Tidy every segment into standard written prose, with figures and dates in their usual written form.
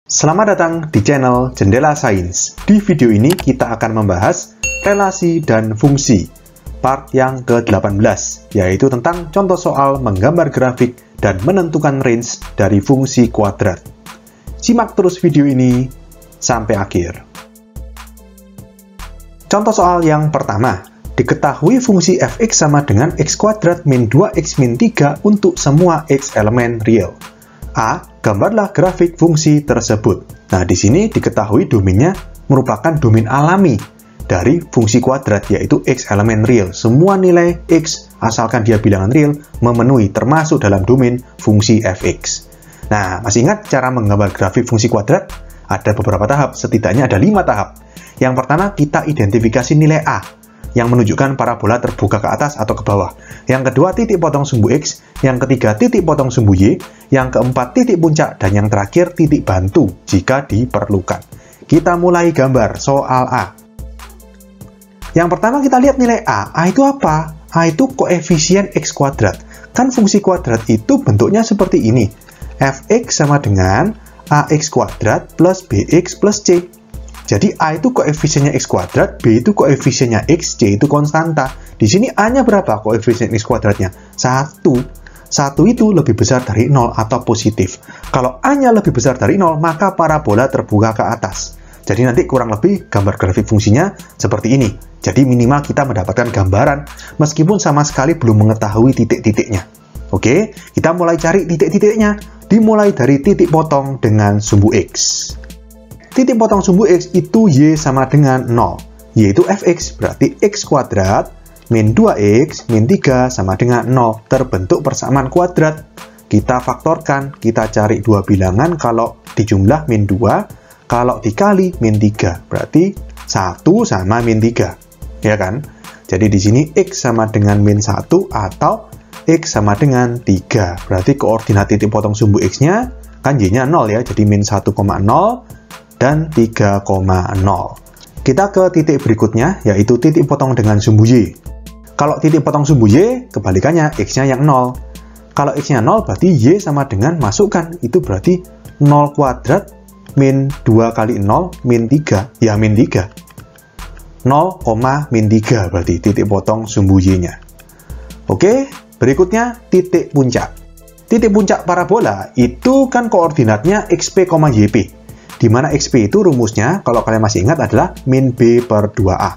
Selamat datang di channel Jendela Sains. Di video ini kita akan membahas relasi dan fungsi, part yang ke-18, yaitu tentang contoh soal menggambar grafik dan menentukan range dari fungsi kuadrat. Simak terus video ini sampai akhir. Contoh soal yang pertama, diketahui fungsi fx sama dengan x kuadrat min 2x min 3 untuk semua x elemen real. A. Gambarlah grafik fungsi tersebut. Nah, di sini diketahui domainnya merupakan domain alami dari fungsi kuadrat, yaitu x elemen real. Semua nilai x, asalkan dia bilangan real, memenuhi termasuk dalam domain fungsi fx. Nah, masih ingat cara menggambar grafik fungsi kuadrat? Ada beberapa tahap, setidaknya ada 5 tahap. Yang pertama, kita identifikasi nilai A, yang menunjukkan parabola terbuka ke atas atau ke bawah. Yang kedua, titik potong sumbu X. Yang ketiga, titik potong sumbu Y. Yang keempat, titik puncak. Dan yang terakhir, titik bantu jika diperlukan. Kita mulai gambar soal A. Yang pertama kita lihat nilai A. A itu apa? A itu koefisien X kuadrat. Kan fungsi kuadrat itu bentuknya seperti ini. Fx sama dengan AX kuadrat plus BX plus C. Jadi A itu koefisiennya X kuadrat, B itu koefisiennya X, C itu konstanta. Di sini A-nya berapa koefisien X kuadratnya? 1. 1 itu lebih besar dari 0 atau positif. Kalau A-nya lebih besar dari 0, maka parabola terbuka ke atas. Jadi nanti kurang lebih gambar grafik fungsinya seperti ini. Jadi minimal kita mendapatkan gambaran, meskipun sama sekali belum mengetahui titik-titiknya. Oke, kita mulai cari titik-titiknya. Dimulai dari titik potong dengan sumbu X. Titik potong sumbu X itu Y sama dengan 0. Y itu Fx, berarti X kuadrat min 2X min 3 sama dengan 0. Terbentuk persamaan kuadrat. Kita faktorkan, kita cari dua bilangan, kalau dijumlah min 2, kalau dikali min 3. Berarti 1 sama min 3. Ya kan? Jadi di sini X sama dengan min 1 atau X sama dengan 3. Berarti koordinat titik potong sumbu X-nya, kan Y-nya 0 ya, jadi min 1,0 dan 3,0. Kita ke titik berikutnya, yaitu titik potong dengan sumbu Y. Kalau titik potong sumbu Y, kebalikannya, X-nya yang 0. Kalau X-nya 0, berarti Y sama dengan masukkan. Itu berarti 0 kuadrat min 2 kali 0, min 3. Ya, min 3. 0, min 3 berarti titik potong sumbu Y-nya. Oke, berikutnya titik puncak. Titik puncak parabola itu kan koordinatnya XP, YP. Di mana XP itu rumusnya, kalau kalian masih ingat, adalah min B per 2A.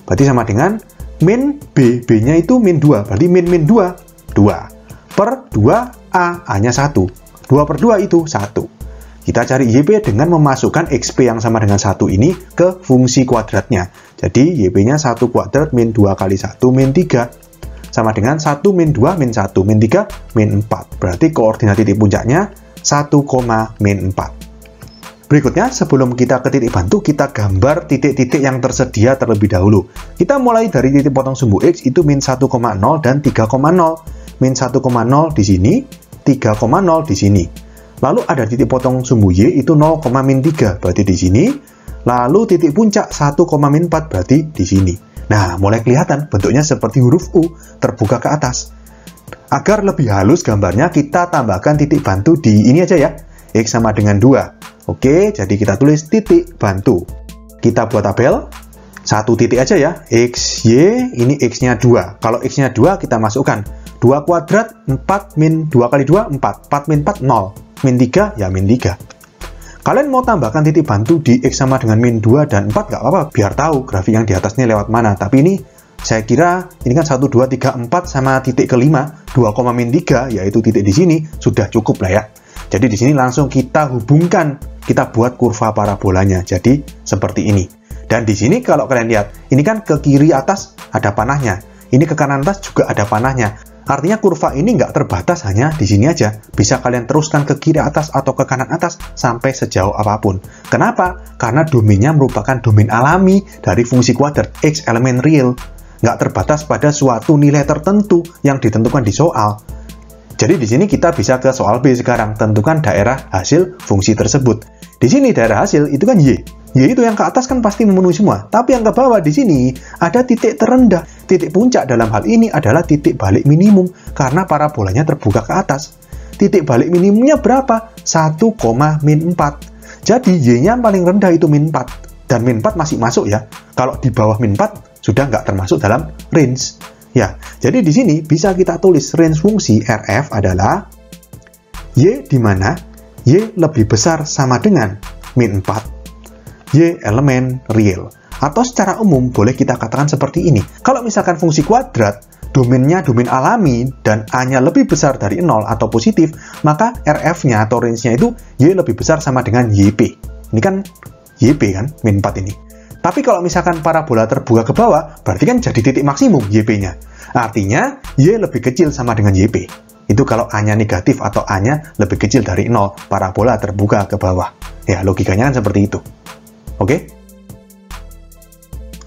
Berarti sama dengan min B. B-nya itu min 2. Berarti min 2. 2. Per 2A. A-nya 1. 2 per 2 itu 1. Kita cari YP dengan memasukkan XP yang sama dengan 1 ini ke fungsi kuadratnya. Jadi YP-nya 1 kuadrat min 2 kali 1 min 3. Sama dengan 1 min 2 min 1 min 3 min 4. Berarti koordinat titik puncaknya 1, min 4. Berikutnya, sebelum kita ke titik bantu, kita gambar titik-titik yang tersedia terlebih dahulu. Kita mulai dari titik potong sumbu X, itu min 1,0 dan 3,0. Min 1,0 di sini, 3,0 di sini. Lalu ada titik potong sumbu Y, itu 0, min 3, berarti di sini. Lalu titik puncak 1, min 4, berarti di sini. Nah, mulai kelihatan bentuknya seperti huruf U, terbuka ke atas. Agar lebih halus gambarnya, kita tambahkan titik bantu di ini aja ya. X sama dengan 2. Oke, jadi kita tulis titik bantu. Kita buat tabel. Satu titik aja ya. X, Y, ini X-nya 2. Kalau X-nya 2, kita masukkan. 2 kuadrat, 4 min 2 kali 2, 4. 4 min 4, 0. Min 3, ya min 3. Kalian mau tambahkan titik bantu di X sama dengan min 2 dan 4, nggak apa-apa. Biar tahu grafik yang di atasnya lewat mana. Tapi ini, saya kira, ini kan 1, 2, 3, 4 sama titik kelima, 2, min 3, yaitu titik di sini, sudah cukup lah ya. Jadi di sini langsung kita hubungkan, kita buat kurva parabolanya. Jadi seperti ini. Dan di sini kalau kalian lihat, ini kan ke kiri atas ada panahnya. Ini ke kanan atas juga ada panahnya. Artinya kurva ini nggak terbatas hanya di sini aja. Bisa kalian teruskan ke kiri atas atau ke kanan atas sampai sejauh apapun. Kenapa? Karena domainnya merupakan domain alami dari fungsi kuadrat X elemen real. Nggak terbatas pada suatu nilai tertentu yang ditentukan di soal. Jadi di sini kita bisa ke soal B sekarang, tentukan daerah hasil fungsi tersebut. Di sini daerah hasil itu kan Y. Y itu yang ke atas kan pasti memenuhi semua. Tapi yang ke bawah di sini ada titik terendah. Titik puncak dalam hal ini adalah titik balik minimum karena parabolanya terbuka ke atas. Titik balik minimumnya berapa? 1, min 4. Jadi Y-nya paling rendah itu min 4. Dan min 4 masih masuk ya. Kalau di bawah min 4 sudah nggak termasuk dalam range. Ya, jadi di sini bisa kita tulis range fungsi RF adalah Y di mana Y lebih besar sama dengan min 4. Y elemen real. Atau secara umum boleh kita katakan seperti ini. Kalau misalkan fungsi kuadrat, domainnya domain alami dan A-nya lebih besar dari 0 atau positif, maka RF-nya atau range-nya itu Y lebih besar sama dengan YP. Ini kan YP kan, min 4 ini. Tapi kalau misalkan parabola terbuka ke bawah, berarti kan jadi titik maksimum YP-nya. Artinya, Y lebih kecil sama dengan YP. Itu kalau A-nya negatif atau A-nya lebih kecil dari 0, parabola terbuka ke bawah. Ya, logikanya kan seperti itu. Oke?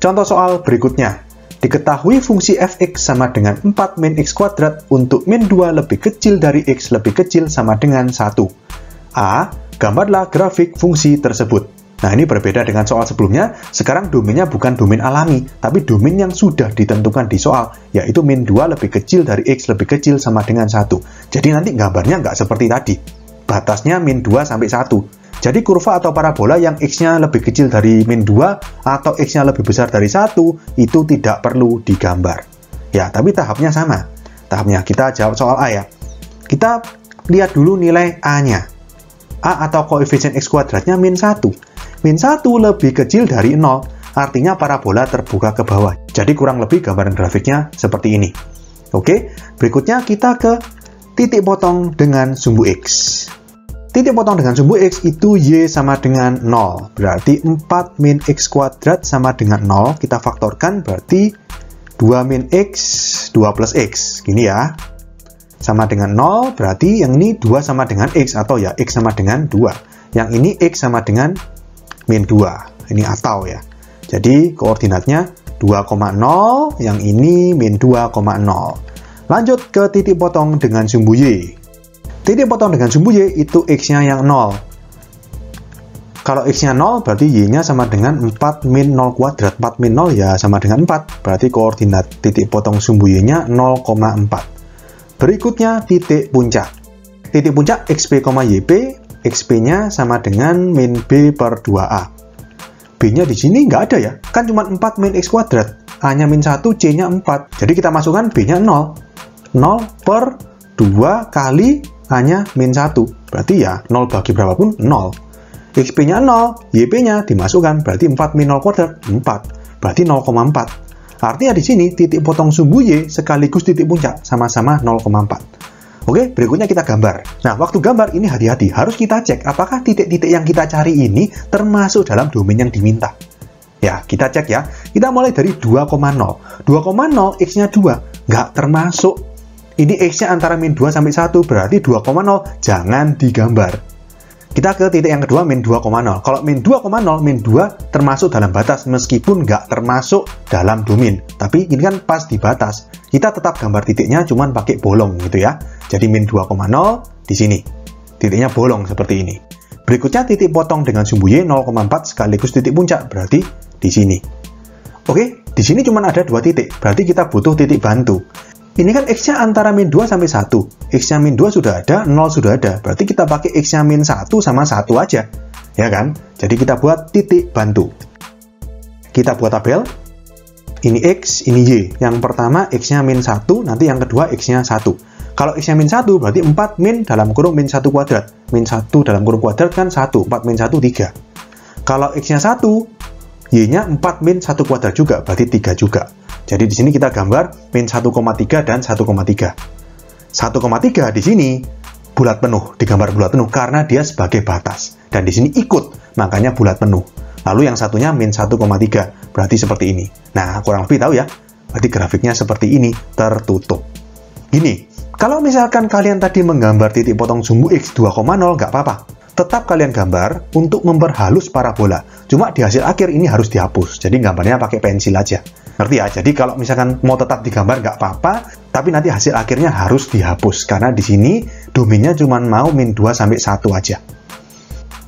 Contoh soal berikutnya. Diketahui fungsi fx sama dengan 4 min x kuadrat untuk min 2 lebih kecil dari x lebih kecil sama dengan 1. A. Gambarlah grafik fungsi tersebut. Nah, ini berbeda dengan soal sebelumnya. Sekarang domainnya bukan domain alami, tapi domain yang sudah ditentukan di soal, yaitu min 2 lebih kecil dari x lebih kecil sama dengan 1. Jadi nanti gambarnya nggak seperti tadi. Batasnya min 2 sampai 1. Jadi kurva atau parabola yang x-nya lebih kecil dari min 2 atau x-nya lebih besar dari 1 itu tidak perlu digambar. Ya, tapi tahapnya sama. Tahapnya kita jawab soal A ya. Kita lihat dulu nilai A-nya. A atau koefisien x kuadratnya min 1. Min 1 lebih kecil dari 0, artinya parabola terbuka ke bawah. Jadi kurang lebih gambaran grafiknya seperti ini. Oke, berikutnya kita ke titik potong dengan sumbu x. Titik potong dengan sumbu x itu Y sama dengan 0. Berarti 4 min x kuadrat sama dengan 0. Kita faktorkan berarti 2 min x, 2 plus x. Gini ya. Sama dengan 0, berarti yang ini 2 sama dengan x. Atau ya, x sama dengan 2. Yang ini x sama dengan min 2. Ini atau ya. Jadi koordinatnya 2,0. Yang ini min 2,0. Lanjut ke titik potong dengan sumbu Y. Titik potong dengan sumbu Y itu x-nya yang 0. Kalau x-nya 0 berarti Y-nya sama dengan 4 min 0 kuadrat. 4 min 0 ya sama dengan 4. Berarti koordinat titik potong sumbu Y-nya 0,4. Berikutnya titik puncak. Titik puncak XP, YP. XP-nya sama dengan min B per 2A. B-nya di sini nggak ada ya. Kan cuma 4 min X kuadrat. A-nya min 1, C-nya 4. Jadi kita masukkan B-nya 0. 0 per 2 kali A-nya min 1. Berarti ya 0 bagi berapapun 0. XP-nya 0, YP-nya dimasukkan. Berarti 4 min 0 kuadrat, 4. Berarti 0,4. Artinya di sini titik potong sumbu Y sekaligus titik puncak sama-sama 0,4. Oke, berikutnya kita gambar. Nah, waktu gambar ini hati-hati. Harus kita cek apakah titik-titik yang kita cari ini termasuk dalam domain yang diminta. Ya, kita cek ya. Kita mulai dari 2,0. 2,0 X-nya 2. Nggak termasuk. Ini X-nya antara min 2 sampai 1. Berarti 2,0 jangan digambar. Kita ke titik yang kedua, min 2,0. Kalau min 2,0, min 2 termasuk dalam batas meskipun nggak termasuk dalam domain. Tapi ini kan pas di batas. Kita tetap gambar titiknya cuman pakai bolong gitu ya. Jadi min 2,0 di sini. Titiknya bolong seperti ini. Berikutnya titik potong dengan sumbu Y 0,4 sekaligus titik puncak. Berarti di sini. Oke, di sini cuma ada 2 titik. Berarti kita butuh titik bantu. Ini kan X-nya antara min 2 sampai 1. X-nya min 2 sudah ada, 0 sudah ada. Berarti kita pakai X-nya min 1 sama 1 aja. Ya kan? Jadi kita buat titik bantu. Kita buat tabel. Ini X, ini Y. Yang pertama X-nya min 1, nanti yang kedua X-nya 1. Kalau X-nya min 1 berarti 4 min dalam kurung min 1 kuadrat. Min 1 dalam kurung kuadrat kan 1. 4 min 1, 3. Kalau X-nya 1, Y-nya 4 min 1 kuadrat juga, berarti 3 juga. Jadi di sini kita gambar min 1,3 dan 1,3. 1,3 di sini bulat penuh, digambar bulat penuh karena dia sebagai batas. Dan di sini ikut, makanya bulat penuh. Lalu yang satunya min 1,3, berarti seperti ini. Nah, kurang lebih tahu ya. Berarti grafiknya seperti ini, tertutup. Gini, kalau misalkan kalian tadi menggambar titik potong sumbu X 2,0, nggak apa-apa. Tetap kalian gambar untuk memperhalus parabola. Cuma di hasil akhir ini harus dihapus. Jadi gambarnya pakai pensil aja. Ngerti ya? Jadi kalau misalkan mau tetap digambar nggak apa-apa, tapi nanti hasil akhirnya harus dihapus. Karena di sini domainnya cuma mau min 2 sampai 1 aja.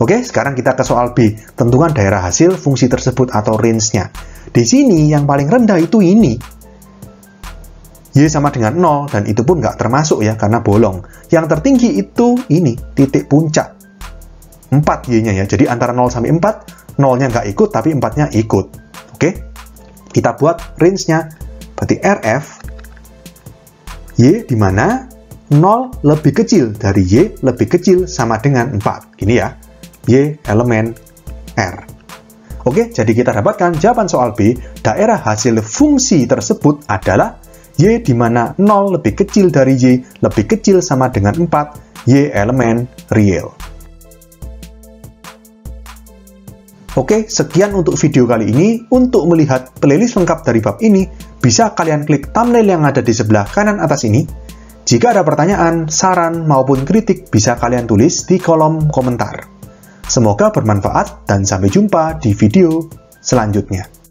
Oke, sekarang kita ke soal B. Tentukan daerah hasil fungsi tersebut atau range-nya. Di sini yang paling rendah itu ini. Y sama dengan 0, dan itu pun nggak termasuk ya, karena bolong. Yang tertinggi itu ini, titik puncak. 4 Y-nya ya. Jadi antara 0 sampai 4, 0-nya nggak ikut, tapi 4-nya ikut. Oke? Kita buat range-nya. Berarti RF, Y di mana 0 lebih kecil dari Y lebih kecil sama dengan 4. Gini ya. Y elemen R. Oke, jadi kita dapatkan jawaban soal B, daerah hasil fungsi tersebut adalah Y di mana 0 lebih kecil dari Y lebih kecil sama dengan 4, Y elemen real. Oke, sekian untuk video kali ini. Untuk melihat playlist lengkap dari bab ini, bisa kalian klik thumbnail yang ada di sebelah kanan atas ini. Jika ada pertanyaan, saran, maupun kritik, bisa kalian tulis di kolom komentar. Semoga bermanfaat dan sampai jumpa di video selanjutnya.